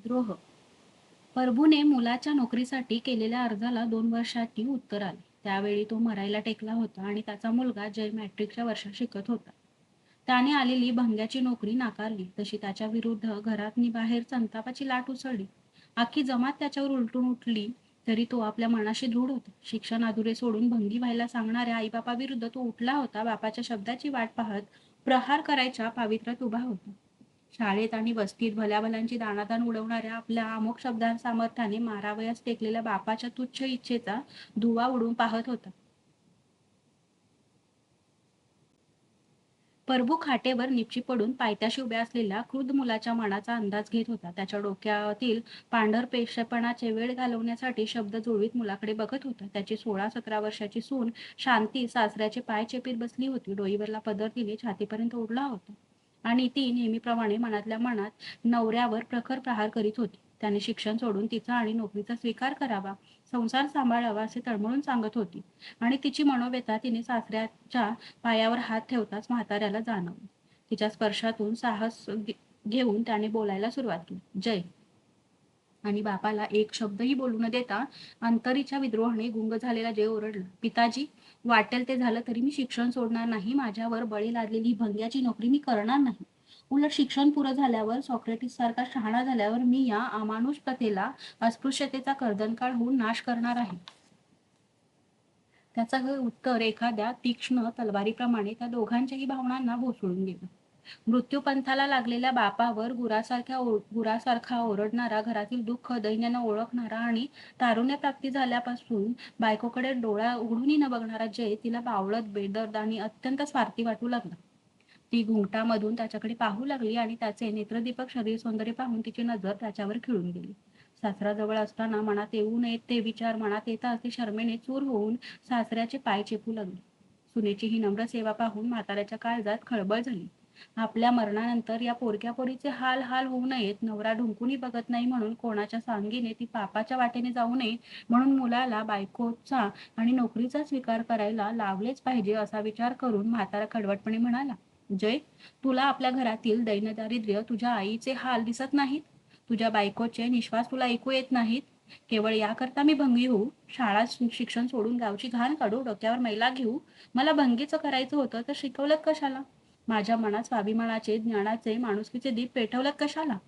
द्रोह. प्रभूने मुलाच्या नोकरीसाठी केलेल्या अर्जाला 2 वर्षांनी उत्तर आले. त्यावेळी तो मरायला टेकला होता आणि त्याचा मुलगा जय मॅट्रिकच्या वर्षात शिकत होता. त्याने आलेली भंग्याची नोकरी नाकारली तशी त्याच्या विरुद्ध घरातनी बाहेर संतापाची लाट उसळली. अख्खी जमात त्याच्यावर उलटून उठली तरी तो आपल्या मनाशी दृढ होता. शिक्षण अधुरे सोडून भंगी व्हायला सांगणाऱ्या आईबापाविरुद्ध तो उठला होता. बापाच्या शब्दाची वाट पाहत प्रहार करायच्या पावित्र्यात उभा होता. शाळेत आणि वस्तीत भल्याभल्यांची दाणादाण उडवणाऱ्या आपल्या अमोघ शब्दांसामर्थ्याने मारावयास टेकलेल्या बापाच्या तुच्छ इच्छेचा धुव्वा उडून पाहत होता. प्रभू खाटेवर निपची पडून पायथ्याशी उभ्या असलेल्या क्रुद्ध मुलाच्या मनाचा अंदाज घेत होता. त्याच्या डोक्यातील पांढरपेशपणाचे वेळ घालवण्यासाठी शब्द जुळवीत मुलाकडे बघत होता. त्याची 16-17 वर्षाची सून शांती सासऱ्याचे पाय चेपीत बसली होती. डोईवरला पदर तिने छातीपर्यंत ओढला होता आणि ती नेहमीप्रमाणे मनातल्या मनात नवऱ्यावर प्रखर प्रहार करीत होती. त्याने शिक्षण सोडून तिचा आणि नोकरीचा स्वीकार करावा, संसार सांभाळावा असे तळमळून सांगत होती आणि तिची मनोव्यथा तिने सासऱ्याच्या पायावर हात ठेवताच म्हाताऱ्याला जाणवलं. तिच्या स्पर्शातून साहस घेऊन त्याने बोलायला सुरुवात केली. जय आणि बापाला एक शब्दही बोलू न देता अंतरीच्या विद्रोहाने गुंग झालेला जय ओरडला. पिताजी, वाटेल ते झालं तरी मी शिक्षण सोडणार नाही. माझ्यावर बळी लादलेली भंग्याची नोकरी मी करणार नाही. उलट शिक्षण पुरं झाल्यावर सॉक्रेटिस सारखा शहाणा झाल्यावर मी या अमानुष प्रथेला, अस्पृश्यतेचा कर्दनकाळ होऊन नाश करणार आहे. त्याचं हे उत्तर एखाद्या तीक्ष्ण तलवारीप्रमाणे त्या दोघांच्याही भावनांना भोसळून गेलं. मृत्यूपंथाला लागलेल्या बापावर गुरासारखा ओरडणारा, घरातील दुःख दैन्यानं ओळखणारा आणि तारुण्यप्राप्ती झाल्यापासून बायकोकडे डोळा उघडूनही न बघणारा जय तिला बावळट, बेदर्द आणि अत्यंत स्वार्थी वाटू लागला. ती घुंगटामधून त्याच्याकडे पाहू लागली आणि त्याचे नेत्रदीपक शरीर सौंदर्य पाहून तिची नजर त्याच्यावर खिळून गेली. सासराजवळ असताना मनात येऊ नयेत ते विचार मनात येताच ती शरमेने चूर होऊन सासऱ्याचे पाय चेपू लागली. सुनेची ही नम्र सेवा पाहून म्हाताऱ्याच्या काळजात खळबळ झाली. आपल्या मरणानंतर या पोरक्या पोरीचे हाल हाल होऊ नयेत, नवरा ढुंकूनही बघत नाही म्हणून कोणाच्या सांगीने ती पापाच्या वाटेने जाऊ नये म्हणून मुलाला बायकोचा आणि नोकरीचा स्वीकार करायला लावलेच पाहिजे असा विचार करून म्हातारा कडवटपणे म्हणाला. जय, तुला आपल्या घरातील दैनदारिद्र्य, तुझ्या आईचे हाल दिसत नाहीत? तुझ्या बायकोचे निश्वास तुला ऐकू येत नाहीत? केवळ याकरता मी भंगी होऊ, शाळा शिक्षण सोडून गावची घाण काढू, डोक्यावर मैला घेऊ? मला भंगीचं करायचं होतं तर शिकवलं कशाला? माझ्या मनात स्वाभिमानाचे, ज्ञानाचे, माणुसकीचे दीप पेटवलं कशाला?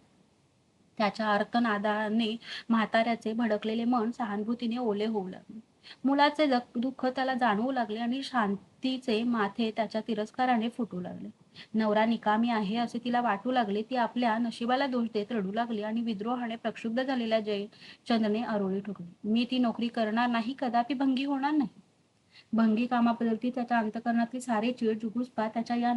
त्याच्या आर्तनादाने म्हाताऱ्याचे भडकलेले मन सहानुभूतीने ओले होऊ लागले. मुलाचे दुःख त्याला जाणवू लागले आणि शांतीचे माथे त्याच्या तिरस्काराने फुटू लागले. नवरा निकामी आहे असे तिला वाटू लागले. ती आपल्या नशिबाला दोष देत रडू लागली आणि विद्रोहाने प्रक्षुब्ध झालेल्या जयचंदने आरोळी ठोकली. मी ती नोकरी करणार नाही, कदापि भंगी होणार नाही. भंगी कामाबद्दलची त्याच्या अंतःकरणातली सारी चीड, जुगुप्सा त्याच्या या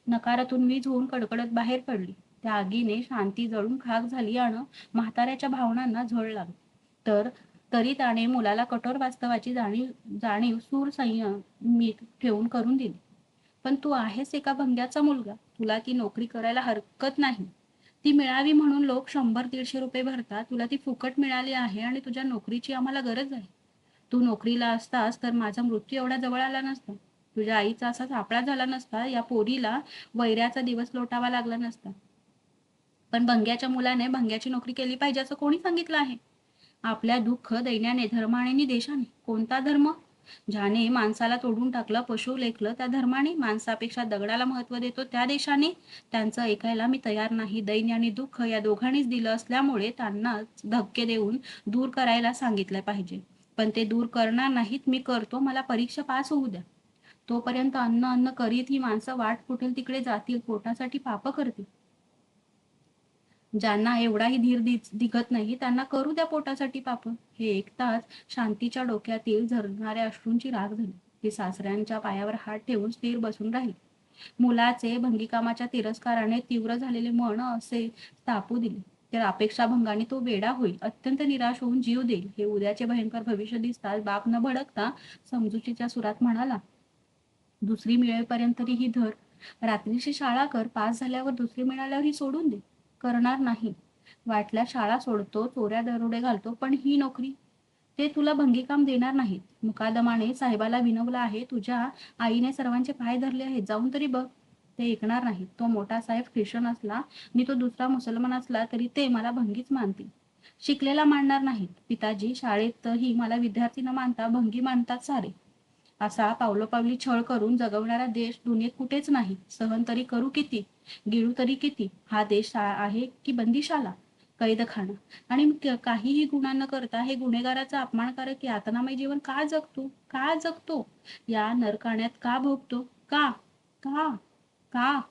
नकारातून वीज होऊन कडकडत बाहेर पडली. त्या आगीने शांती जळून खाक झाली आणि म्हाताऱ्याच्या भावनांना झळ लागली. तरी त्याने मुलाला कठोर वास्तवाची जाणीव सूर संयमित ठेवून करून दिली. पण तू आहेस एका भंग्याचा मुलगा, तुला ती नोकरी करायला हरकत नाही. ती मिळावी म्हणून लोक 100-150 रुपये भरतात. तुला ती फुकट मिळाली आहे आणि तुझ्या नोकरीची आम्हाला गरज आहे. तू नोकरीला असतास तर माझा मृत्यू एवढा जवळ आला नसता. तुझ्या आईचा असा सापळा झाला नसता. या पोरीला वैऱ्याचा दिवस लोटावा लागला नसता. पण भंग्याच्या मुलाने भंग्याची नोकरी केली पाहिजे असं कोणी सांगितलं आहे? आपल्या दुःख दैन्याने, धर्माने आणि देशाने. कोणता धर्म? ज्याने माणसाला तोडून टाकलं, पशु लेखलं त्या धर्माने? माणसापेक्षा दगडाला महत्व देतो त्या देशाने? त्यांचं ऐकायला मी तयार नाही. दैन्य आणि दुःख या दोघांनीच दिलं असल्यामुळे त्यांना धक्के देऊन दूर करायला सांगितलं पाहिजे. पण ते दूर करणार नाहीत. मी करतो. मला परीक्षा पास होऊ द्या. तोपर्यंत अन्न अन्न करीत ही माणसं वाट कुठेल तिकडे जातील, पोटासाठी पाप करतील. ज्यांना एवढाही धीर दिघत नाही त्यांना करू द्या पोटासाठी पाप. हे ऐकताच शांतीच्या डोक्यातील झरणाऱ्या अश्रूंची राख झाली. ती सासऱ्यांच्या पायावर हात ठेवून स्थिर बसून राहिली. मुलाचे भंगीकामाच्या तिरस्काराने तीव्र झालेले मन असे तापू दिले. त्या अपेक्षाभंगाने तो वेडा होईल, अत्यंत निराश होऊन जीव देईल. हे उद्याचे भयंकर भविष्य दिसताच बाप न भडकता समजुतीच्या सुरात म्हणाला. दुसरी मिळेपर्यंत तरी ही धर. रात्रीची शाळा कर. पास झाल्यावर दुसरी मिळाल्यावर ही सोडून दे. करणार नाही. वाटल्या शाळा सोडतो, चोऱ्या दरोडे घालतो, पण ही नोकरी? ते तुला भंगीकाम देणार नाहीत. मुकादमाने साहेबाला विनवलं आहे. तुझ्या आईने सर्वांचे पाय धरले आहेत. जाऊन तरी बघ. ते ऐकणार नाहीत. तो मोठा साहेब ख्रिश्चन असला आणि तो दुसरा मुसलमान असला तरी ते मला भंगीच मानतील. शिकलेला मानणार नाहीत. पिताजी, शाळेतही मला विद्यार्थी न मानता भंगी मानतात सारे. असा पावलोपावली छळ करून जगवणारा देश दुनियेत कुठेच नाही. सहन तरी करू किती, गिळू तरी किती. हा देश आहे की बंदिशाला, कैदखाना. आणि काहीही गुन्हा न करता हे गुन्हेगाराचा अपमानकारक यातनामय जीवन का जगतो, का जगतो, या नरकाण्यात का भोगतो, का का का?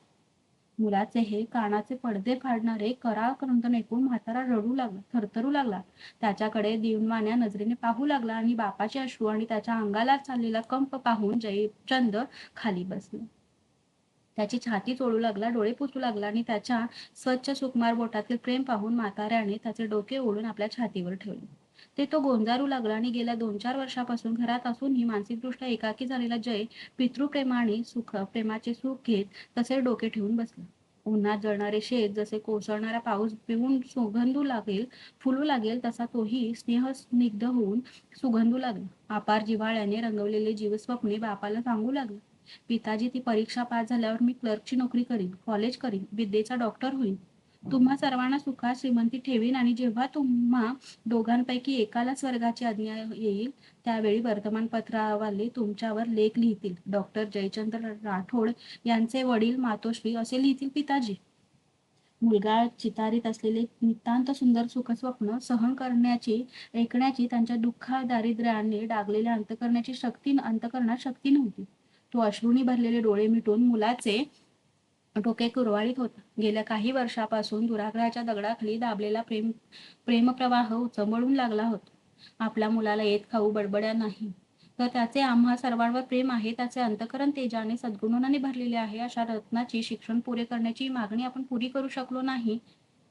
मुलाचे हे कानाचे पडदे फाडणारे कराळ क्रंदन ऐकून म्हातारा रडू लागला, थरथरू लागला. त्याच्याकडे दिवाण्या नजरेने पाहू लागला आणि बापाचे अश्रू आणि त्याच्या अंगाला चाललेला कंप पाहून जयचंद खाली बसला. त्याची छाती चोळू लागला, डोळे पुसू लागला आणि त्याच्या स्वच्छ सुकुमार बोटातील प्रेम पाहून म्हाताऱ्याने त्याचे डोके ओढून आपल्या छातीवर ठेवले. ते तो गोंजारू लागला आणि गेल्या 2-4 वर्षापासून घरात असूनही मानसिकदृष्ट्या एकाकी झालेला जय पितृप्रेमाने प्रेमाचे सुख घेत तसे डोके ठेवून बसला. उन्हात जळणारे शेत जसे कोसळणारा पाऊस पिऊन सुगंधू लागेल, फुलू लागेल तसा तोही स्नेहस्निग्ध होऊन सुगंधू लागला. अपार जिव्हाळ्याने रंगवलेले जीवस्वप्ने बापाला सांगू लागला. पिताजी, ती परीक्षा पास झाल्यावर मी क्लर्कची नोकरी करीन, कॉलेज करीन, विद्येचा डॉक्टर होईन. तुम्हा सर्वांना सुखात श्रीमंती ठेवीन आणि जेव्हा तुम्हा दोघांपैकी एकाला स्वर्गाची आज्ञा येईल त्यावेळी वर्तमानपत्रावाले तुमच्यावर लेख लिहितील. डॉक्टर जयचंद्र राठोड यांचे वडील मातोश्री असे लिहितील पिताजी. मुलगा चितारीत असलेले नितांत सुंदर सुखस्वप्न सहन करण्याची, ऐकण्याची त्यांच्या दारिद्र्याने डागलेल्या अंतकरणात शक्ती नव्हती. तो अश्रूंनी भरलेले डोळे मिटून मुलाचे डोके कुरवाळीत होता. गेल्या काही वर्षापासून दुराग्रहाच्या दगडाखाली दाबलेला प्रेमप्रवाह उचंबळून लागला होता. आपल्या मुलाला येत खाऊ बडबड्या नाही, तर त्याचे आम्हा सर्वांवर प्रेम आहे, त्याचे अंतःकरण तेजाने सद्गुणाने भरलेले आहे. अशा रत्नाची शिक्षण पुरे करण्याची मागणी आपण पुरी करू शकलो नाही.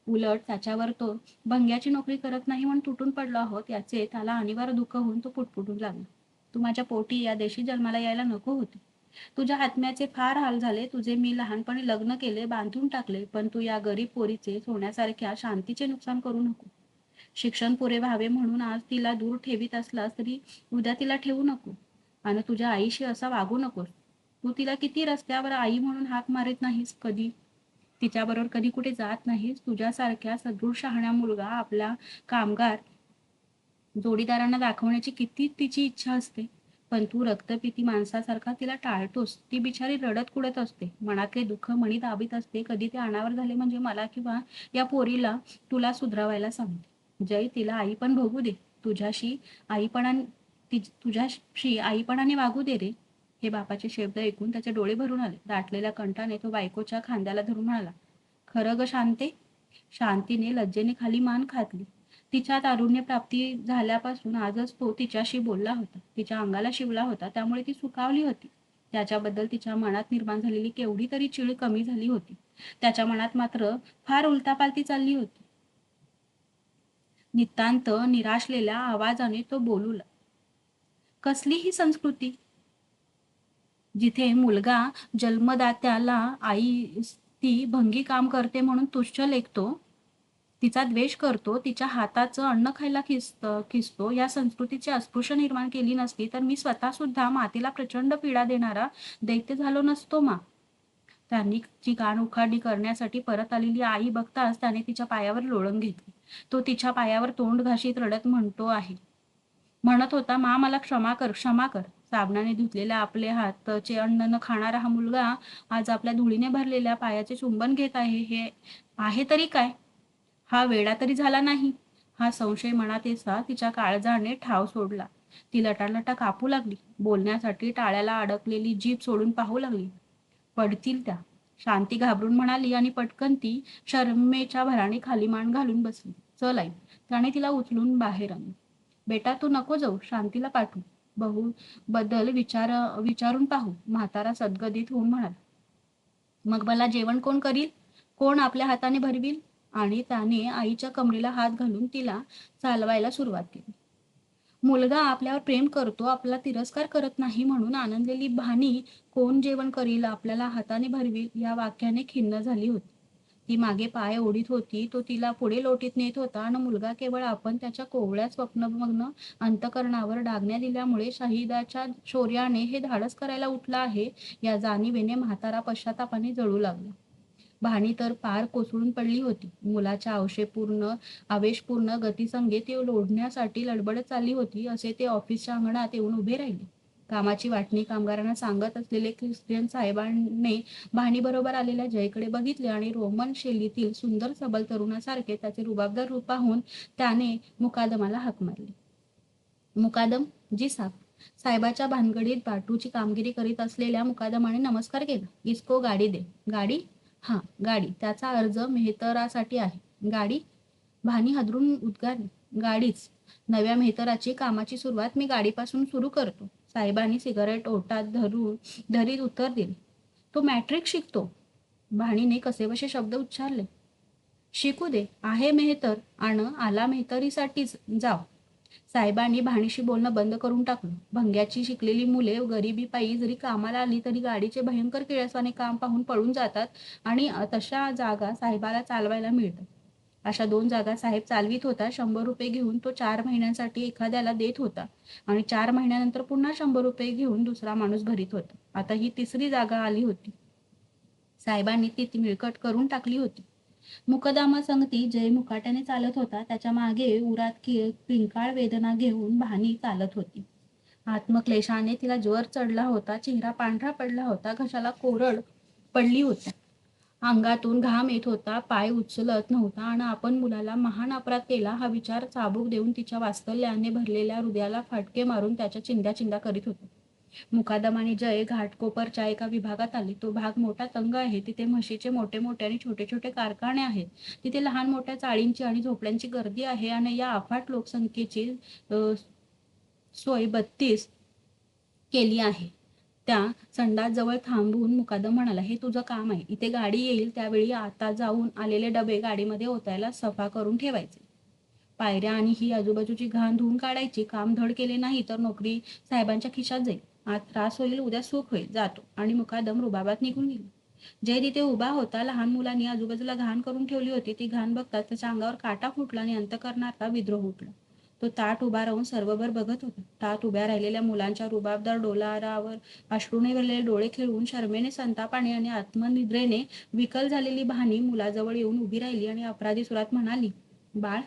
उलट त्याच्यावर तो भंग्याची नोकरी करत नाही म्हणून तुटून पडलो आहोत याचे त्याला अनिवार्य दुःख होऊन तो पुटपुटू लागला. तू माझ्या पोटी या देशी जन्माला यायला नको होते. तुझ्या आत्म्याचे फार हाल झाले. तुझे मी लहानपणी लग्न केले, बांधून टाकले, पण तू या गरीब पोरीचे सोन्यासारख्या शांतीचे नुकसान करू नको. शिक्षण पुरे व्हावे म्हणून आज तिला दूर ठेवीत असलास तरी उद्या तिला ठेवू नको. आणि तुझ्या आईशी असा वागू नकोस. तू तिला किती रस्त्यावर आई म्हणून हाक मारित नाहीस, कधी तिच्याबरोबर कधी कुठे जात नाहीस. तुझ्यासारख्या सदृढ शहाणा मुलगा आपल्या कामगार जोडीदारांना दाखवण्याची किती तिची इच्छा असते, पण तू रक्तपिती माणसासारखा तिला टाळतोस. ती बिचारी रडत कुडत असते, मनातले दुःख मणी दाबीत असते. कधी ते अनावर झाले म्हणजे मला किंवा या पोरीला तुला सुधरवायला सांगते. जय, तिला आई पण भोगू दे. तुझ्याशी आईपणाने वागू दे रे. हे बापाचे शब्द ऐकून त्याचे डोळे भरून आले. दाटलेल्या कंठाने तो बायकोच्या खांद्याला धरून म्हणाला, खरं ग शांते. शांतीने लज्जेने खाली मान घातली. तिच्या तारुण्य प्राप्ती झाल्यापासून आजच तो तिच्याशी बोलला होता, तिच्या अंगाला शिवला होता, त्यामुळे ती सुखावली होती. त्याच्याबद्दल तिच्या मनात निर्माण झालेली केवढी तरी चिड कमी झाली होती. त्याच्या मनात मात्र फार उलटापालती चालली होती. नितांत निराशलेल्या आवाजाने तो बोलू लागला, कसली ही संस्कृती जिथे मुलगा जन्मदात्याला आई ती भंगी काम करते म्हणून तुच्छ लेखतो, तिचा द्वेष करतो, तिच्या हाताचं अन्न खायला खिसतो. या संस्कृतीची अस्पृश्य निर्माण केली नसती तर मी स्वतः सुद्धा मातेला प्रचंड पीडा देणारा दैत्य झालो नसतो मा. त्यांनी ची कान उखाडी करण्यासाठी परत आलेली आई बघताच त्याने तिच्या पायावर लोळण घेतली. तो तिच्या पायावर तोंड घाशीत रडत म्हणत होता, मा, मला क्षमा कर, क्षमा कर. साबणाने धुतलेल्या आपले हातचे अन्न न खाणारा हा मुलगा आज आपल्या धुळीने भरलेल्या पायाचे चुंबन घेत आहे. हे आहे तरी काय? हा वेडा तरी झाला नाही? हा संशय मनात येसा तिच्या काळजाने ठाव सोडला. ती लटालटा कापू लागली. बोलण्यासाठी टाळ्याला अडकलेली जीभ सोडून पाहू लागली. पडतील त्या. शांती घाबरून म्हणाली आणि पटकन ती शरमेच्या भराने खाली मान घालून बसली. चल आई. त्याने तिला उचलून बाहेर आणले. बेटा, तू नको जाऊ, शांतीला पाठवू. बहू बद्दल विचारून पाहू. म्हातारा सद्गदित होऊन म्हणाला. मग मला जेवण कोण करील, कोण आपल्या हाताने भरवील? आणि त्याने आईच्या कमरेला हात घालून तिला चालवायला सुरुवात केली. मुलगा आपल्यावर प्रेम करतो, आपला तिरस्कार करत नाही म्हणून आनंदलेली भानी कोण जेवण करील, आपल्याला हाताने भरवील या वाक्याने खिन्न झाली होती. ती मागे पाय ओढीत होती, तो तिला पुढे लोटीत नेत होता आणि मुलगा केवळ आपण त्याच्या कोवळ्या स्वप्नमग्न अंतःकरणावर डागण्या दिल्यामुळे शहिदाच्या शौर्याने हे धाडस करायला उठला आहे, या जाणीवेने म्हातारा पश्चातापाने जळू लागला. भाणी तर पार कोसळून पडली होती. मुलाच्या आवेशपूर्ण गतीसंगे ती लोढण्यासाठी लडबडत चालली होती, असे ते ऑफिसच्या अंगणात येऊन उभे राहिले. कामाची वाटणी कामगारांना सांगत असलेले ख्रिस्तियन साहेबांनी भाणीबरोबर आलेल्या जयकडे बघितले आणि रोमन शैलीतील सुंदर सबल तरुणासारखे त्याचे रुबाबदार रूप पाहून त्याने मुकादमाला हाक मारली. मुकादम, जी साहेब. साहेबाच्या भानगडीत बाटूची कामगिरी करीत असलेल्या मुकादमाने नमस्कार केला. इस्को गाडी दे. गाडी? हा, गाडी. त्याचा अर्ज मेहतरासाठी आहे. गाडी? भानी हादरून उद्गारली. गाडीच. नव्या मेहतराची कामाची सुरुवात मी गाडीपासून सुरू करतो. साहेबांनी सिगारेट ओठात धरीत उत्तर दिले. तो मॅट्रिक शिकतो. भाणीने कसेबसे शब्द उच्चारले. शिकू दे. आहे मेहतर आणि आला मेहतरीसाठीच. जाव. साहेबांनी भाणीशी बोलणं बंद करून टाकलं. भंग्याची शिकलेली मुले गरिबीपायी जरी कामाला आली तरी गाडीचे भयंकर किळसवाने काम पाहून पळून जातात आणि तशा जागा साहेबाला चालवायला मिळतात. अशा 2 जागा साहेब चालवीत होता. 100 रुपये घेऊन तो 4 महिन्यांसाठी एखाद्याला देत होता आणि 4 महिन्यानंतर पुन्हा 100 रुपये घेऊन दुसरा माणूस भरीत होता. आता ही 3री जागा आली होती. साहेबांनी ती मिळकत करून टाकली होती. मुकदमा संगती जय मुकाट्याने चालत होता. त्याच्या मागे उरात किंकाळ वेदना घेऊन भानी चालत होती. आत्मक्लेशाने तिला ज्वर चढला होता. चेहरा पांढरा पडला होता. घशाला कोरड पडली होती. अंगातून घाम येत होता. पाय उचलत नव्हता आणि आपण मुलाला महान अपराध केला हा विचार चाबूक देऊन तिच्या वात्सल्याने भरलेल्या हृदयाला फाटके मारून त्याच्या चिंध्या करीत होता. मुकादम आणि जय घाटकोपरच्या एका विभागात आले. तो भाग मोठा तंग आहे. तिथे म्हशीचे मोठे मोठे आणि छोटे छोटे कारखाने आहेत. तिथे लहान मोठ्या चाळींची आणि झोपड्यांची गर्दी आहे आणि या अफाट लोकसंख्येची सोय 32 केली आहे. त्या संडासजवळ थांबून मुकादम म्हणाला, हे तुझं काम आहे. इथे गाडी येईल त्यावेळी आता जाऊन आलेले डबे गाडीमध्ये ओतायला सफा करून ठेवायचे. पायऱ्या आणि ही आजूबाजूची घाण धुवून काढायची. काम धड केले नाही तर नोकरी साहेबांच्या खिशात जाईल. आज त्रास होईल, उद्या सुख होईल. जातो. आणि मुकादम रुबाबात निघून गेला. जय तिथे उभा होता. लहान मुलांनी आजूबाजूला घाण करून ठेवली होती. ती घाण बघताच त्याच्या अंगावर काटा फुटला आणि अंतःकरणातला विद्रोह उठला. तो ताट उभा राहून सर्वभर बघत होता. ताट उभ्या राहिलेल्या मुलांच्या रुबाबदार डोलारावर अश्रूने भरलेले डोळे खेळून शरमेने, संतापाने आणि आत्मनिद्रेने विकल झालेली भानी मुलाजवळ येऊन उभी राहिली आणि अपराधी सुरात म्हणाली, बाळ,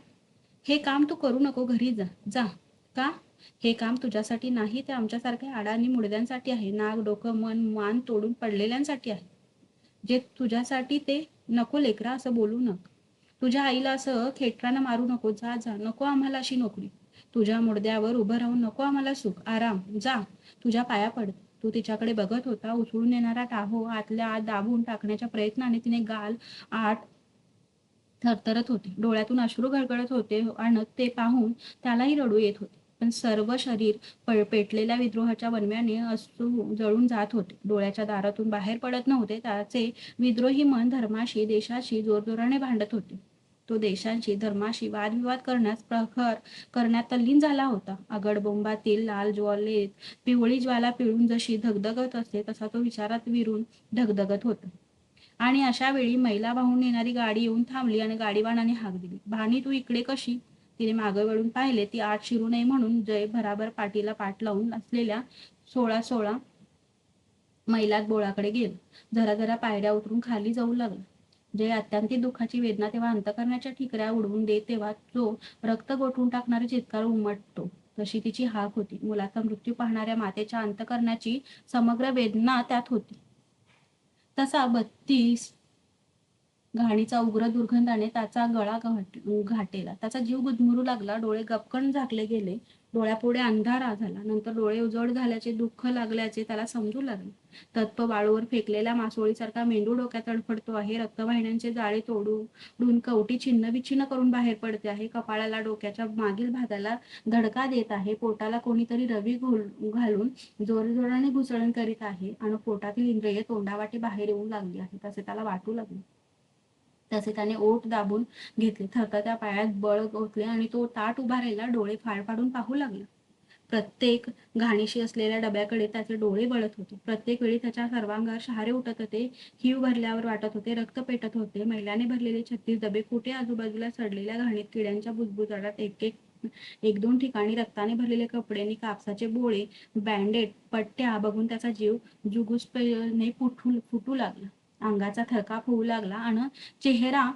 हे काम तू करू नको. घरी जा. जा. का? हे काम तुझ्यासाठी नाही, ते आमच्यासारख्या अडाणी मुडद्यांसाठी आहे. नाक, डोकं, मान तोडून पडलेल्यांसाठी आहे. जे तुझ्यासाठी ते नको. लेकरा, असं बोलू नको. तुझ्या आईला असं खेटरानं मारू नको. जा जा. नको आम्हाला अशी नोकरी. तुझ्या मुडद्यावर उभं राहून नको आम्हाला सुख, आराम. जा. तुझ्या पाया पडते. तो तिच्याकडे बघत होता. उचलून येणारा टाहो आतल्या आत दाबून टाकण्याच्या प्रयत्नाने तिने गाल आत थरथरत होते. डोळ्यातून अश्रू गळगळत होते आणि ते पाहून त्यालाही रडू येत होते. पण सर्व शरीर पेटलेल्या विद्रोहाच्या वनव्याने अश्रू जळून जात होते. डोळ्याच्या दारातून बाहेर पडत नव्हते. त्याचे विद्रोही मन धर्माशी, देशाशी जोरजोराने भांडत होते. तो देशांशी, धर्माशी वादविवाद करण्यात तल्लीन झाला होता. आगडबोंबातील लाल ज्वालेत पिवळी ज्वाला पिळून जशी धगधगत असते तसा तो विचारात विरून धगधगत होता. आणि अशा वेळी मैला वाहून नेणारी गाडी येऊन थांबली आणि गाडीवानाने हाक दिली. भानी, तू इकडे कशी? तिने मागे वळून पाहिले. ती आत शिरू नये म्हणून जय भराभर पाठीला पाठ लावून असलेल्या 16 मैलात बोळाकडे गेला. जरा जरा पायऱ्या उतरून खाली जाऊ लागला. जय अत्यंतिक दुःखाची वेदना तेव्हा अंतःकरणाच्या ठिकऱ्या उडवून देत तेव्हा जो रक्त गोठवून टाकणारे चित्कार उमटतो तशी तिची हाक होती. मुलाचा मृत्यू पाहणाऱ्या मातेच्या अंतःकरणाची समग्र वेदना त्यात होती. तसा 32 घाणीचा उग्र दुर्गंधाने त्याचा गळा घाटेला. त्याचा जीव गुदमरू लागला. डोळे गपकन झाकले गेले. डोळ्यापुढे अंधार झाला. नंतर डोळे उजड झाल्याचे, दुःख लागल्याचे त्याला समजू लागले. तत्प वाळूवर फेकलेल्या मासोळीसारखा मेंदू डोक्यात तडफडतो आहे. रक्तवाहिन्यांचे जाळे तोडून कवटी छिन्न करून बाहेर पडते आहे. कपाळाला, डोक्याच्या मागील भागाला धडका देत आहे. पोटाला कोणीतरी रवी घालून जोरजोराने घुसळण करीत आहे आणि पोटातील इंद्रिय तोंडावाटे बाहेर येऊन लागली आहे तसे त्याला वाटू लागले. तसे त्याने ओठ दाबून घेतले. थरथरत्या पायात बळ ओतले आणि तो ताठ उभा राहिला. डोळे फाडफाडून पाहू लागला. प्रत्येक घाणीशी असलेल्या डब्याकडे त्याचे डोळे वळत होते. प्रत्येक वेळी त्याच्या सर्वांगावर शहारे उठत होते. हिव भरल्यावर वाटत होते, रक्त पेटत होते. मैलाने भरलेले 36 डबे, कुठे आजूबाजूला सडलेल्या घाणीत किड्यांच्या बुजबुजाटात एक दोन ठिकाणी रक्ताने भरलेले कपडे आणि कापसाचे बोळे, बँडेड पट्ट्या बघून त्याचा जीव जुगुप्साने फुटू लागला. अंगाचा थरकाप होऊ लागला आणि चेहरा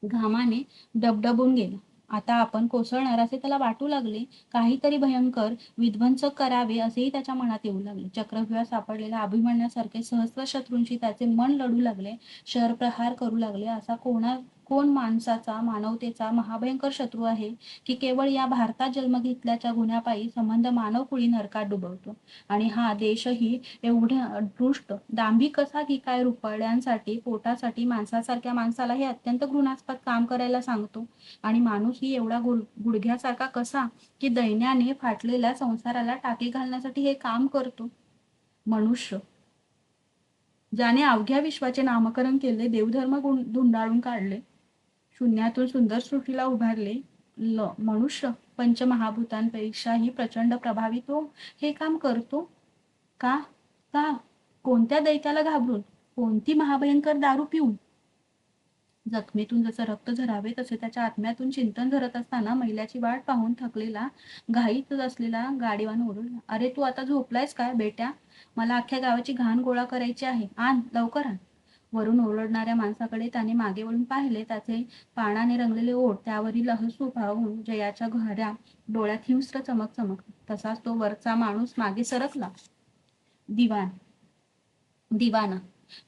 घामाने डबडबून गेला. आता आपण कोसळणार असे त्याला वाटू लागले. काहीतरी भयंकर विध्वंसक करावे असेही त्याच्या मनात येऊ लागले. चक्रव्यूहात सापडलेल्या अभिमन्यूसारखे सहस्र शत्रूंशी त्याचे मन लढू लागले, शरप्रहार करू लागले. असा कोण माणसाचा, मानवतेचा महाभयंकर शत्रू आहे की केवळ या भारतात जन्म घेतल्याच्या गुन्ह्यापायी संबंध मानवकुळी नरकात डुबवतो? आणि हा देशही एवढा दृष्ट, दांभिक कसा की काय रुपयांसाठी, पोटासाठी माणसासारख्या माणसाला हे अत्यंत घृणास्पद काम करायला सांगतो? आणि माणूसही एवढा गुडघ्यासारखा कसा की दैन्याने फाटलेल्या संसाराला टाके घालण्यासाठी हे काम करतो? मनुष्य ज्याने अवघ्या विश्वाचे नामकरण केले, देवधर्म धुंडाळून काढले, शून्यातून सुंदर सृष्टीला उभारले, मनुष्य पंचमहाभूतांपेक्षाही प्रचंड प्रभावी तो हे काम करतो का? का? कोणत्या दैत्याला घाबरून? कोणती महाभयंकर दारू पिऊन? जखमेतून जसं रक्त झरावे तसे त्याच्या आत्म्यातून चिंतन झरत असताना मैल्याची वाट पाहून थकलेला, घाईत असलेला गाडीवान ओरडला, अरे तू आता झोपलायस काय बेट्या? मला अख्ख्या गावाची घाण गोळा करायची आहे, आण लवकर आण. वरून ओरडणाऱ्या माणसाकडे त्याने मागे वळून पाहिले. त्याचे पानाने रंगलेले ओठ, त्यावरील हसू पाहून जयाच्या घऱ्या डोळ्यात हिंस्र चमक चमकली. तसाच तो वरचा माणूस मागे सरकला. दिवाना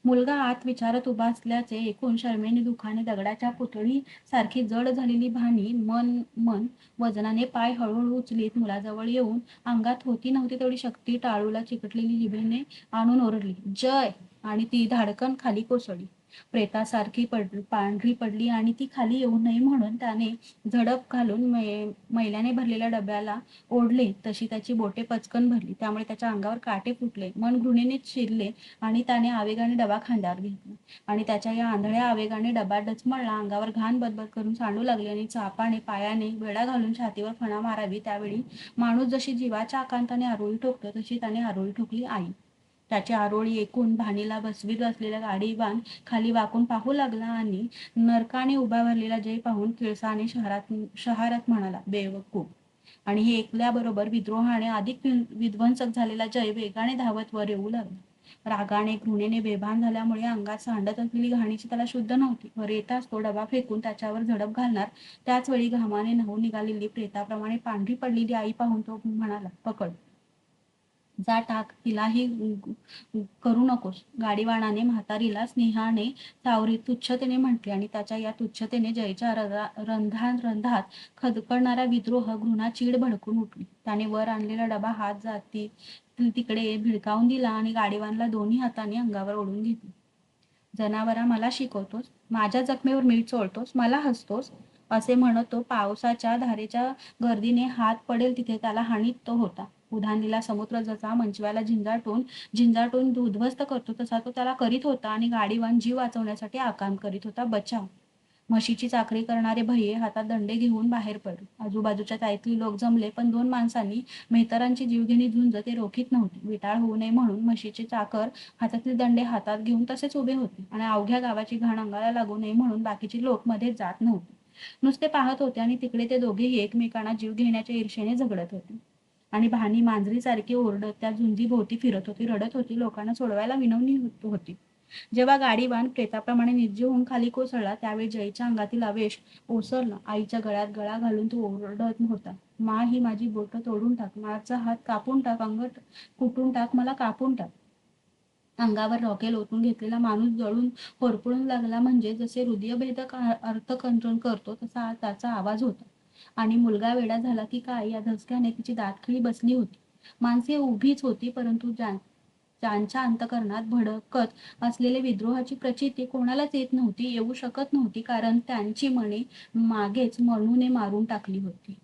मुलगा आत विचारत उभा असल्याचे ऐकून शरमेने दुःखाने दगडाच्या पुतळी सारखी जड झालेली भानी मन वजनाने पाय हळूहळू उचलीत मुलाजवळ येऊन अंगात होती नव्हती तेवढी शक्ती टाळूला चिकटलेली जिभेने आणून ओरडली, जय. आणि ती धाडकन खाली कोसळली. प्रेतासारखी पांढरी पडली आणि ती खाली येऊ नये म्हणून त्याने झडप घालून मैल्याने भरलेल्या डब्याला ओढले. तशी त्याची बोटे पचकन भरली, त्यामुळे त्याच्या अंगावर काटे फुटले. मन घृणेने शिरले आणि त्याने आवेगाने डबा खांद्यावर घेतला आणि त्याच्या या आंधळ्या आवेगाने डबा डचमळला. अंगावर घाण बदबद करून सांडू लागली आणि चापाने पायाने वेढा घालून छातीवर फणा मारावी त्यावेळी माणूस जशी जीवाच्या आकांताने आरोळी ठोकतो तशी त्याने आरोळी ठोकली. आई त्याची आरोळी ऐकून भानीला बसवीत असलेल्या गाडीवान खाली वाकून पाहू लागला आणि नरकाने उभा भरलेला जय पाहून किळसाने शहारत म्हणाला, बेवकूफ. आणि हे ऐकल्याबरोबर विद्रोहाने अधिक विध्वंसक झालेला जय वेगाने धावत वर येऊ लागला. रागाने घृणेने बेभान झाल्यामुळे अंगात सांडत असलेली घाणीची त्याला शुद्ध नव्हती. वर येताच तो डबा फेकून त्याच्यावर झडप घालणार. त्याच वेळी घामाने न्हाऊन निघालेली प्रेताप्रमाणे पांढरी पडलेली आई पाहून तो म्हणाला, पकड, जा टाक, तिलाही करू नकोस. गाडीवानाने म्हातारीला स्नेहाने सावरीत तुच्छतेने म्हटले आणि त्याच्या या तुच्छतेने जयच्या रंधात खदकडणारा विद्रोह, घृणा, चीड भडकून उठली. त्याने वर आणलेला डबा हात जाती तिकडे भिडकावून दिला आणि गाडीवानला दोन्ही हाताने अंगावर ओढून घेतले. जनावरा, मला शिकवतोस? माझ्या जखमेवर मीठ चोळतोस? मला हसतोस? असे म्हणत तो पावसाच्या धारेच्या गर्दीने हात पडेल तिथे त्याला हाणीत तो होता. उधाणलेला समुद्र जसा मंचव्याला झिंजाटून उद्ध्वस्त करतो तसा तो त्याला करीत होता आणि गाडीवान जीव वाचवण्यासाठी आकांत करीत होता, बचाव. म्हशीची चाकरी करणारे भैये हातात दंडे घेऊन बाहेर पडले. आजूबाजूच्या ताईतली लोक जमले, पण दोन माणसांनी मेहतरांची जीवघेणी झुंज ते रोखीत नव्हती. विटाळ होऊ नये म्हणून म्हशीचे चाकर हातातील दंडे हातात घेऊन तसेच उभे होते आणि अवघ्या गावाची घाण अंगाला लागू नये म्हणून बाकीचे लोक मध्ये जात नव्हते, नुसते पाहत होते. आणि तिकडे ते दोघेही एकमेकांना जीव घेण्याच्या ईर्षेने झगडत होते. आणि भानी मांजरीसारखी ओरडत त्या झुंजीभोवती फिरत होती, रडत होती, लोकांना सोडवायला विनवणी होती. जेव्हा गाडीवान प्रेताप्रमाणे निर्जीव होऊन खाली कोसळला त्यावेळी जयच्या अंगातील आवेश ओसरला. आईच्या गळ्यात गळा घालून तो ओरडत होता, मा, ही माझी बोटं तोडून टाक, माझा हात कापून टाक, अंग कुटून टाक, मला कापून टाक. अंगावर रॉकेल ओतून घेतलेला माणूस जळून होरपळून लागला, म्हणजे जसे हृदयभेदक अर्थकंठन करतो तसा त्याचा आवाज होता. आणि मुलगा वेडा झाला की काय या धसक्याने तिची दातखिळी बसली होती. माणसे उभीच होती, परंतु ज्यांच्या अंतकरणात भडकत असलेले विद्रोहाची प्रचिती कोणालाच येऊ शकत नव्हती, कारण त्यांची मने मागेच मनूने मारून टाकली होती.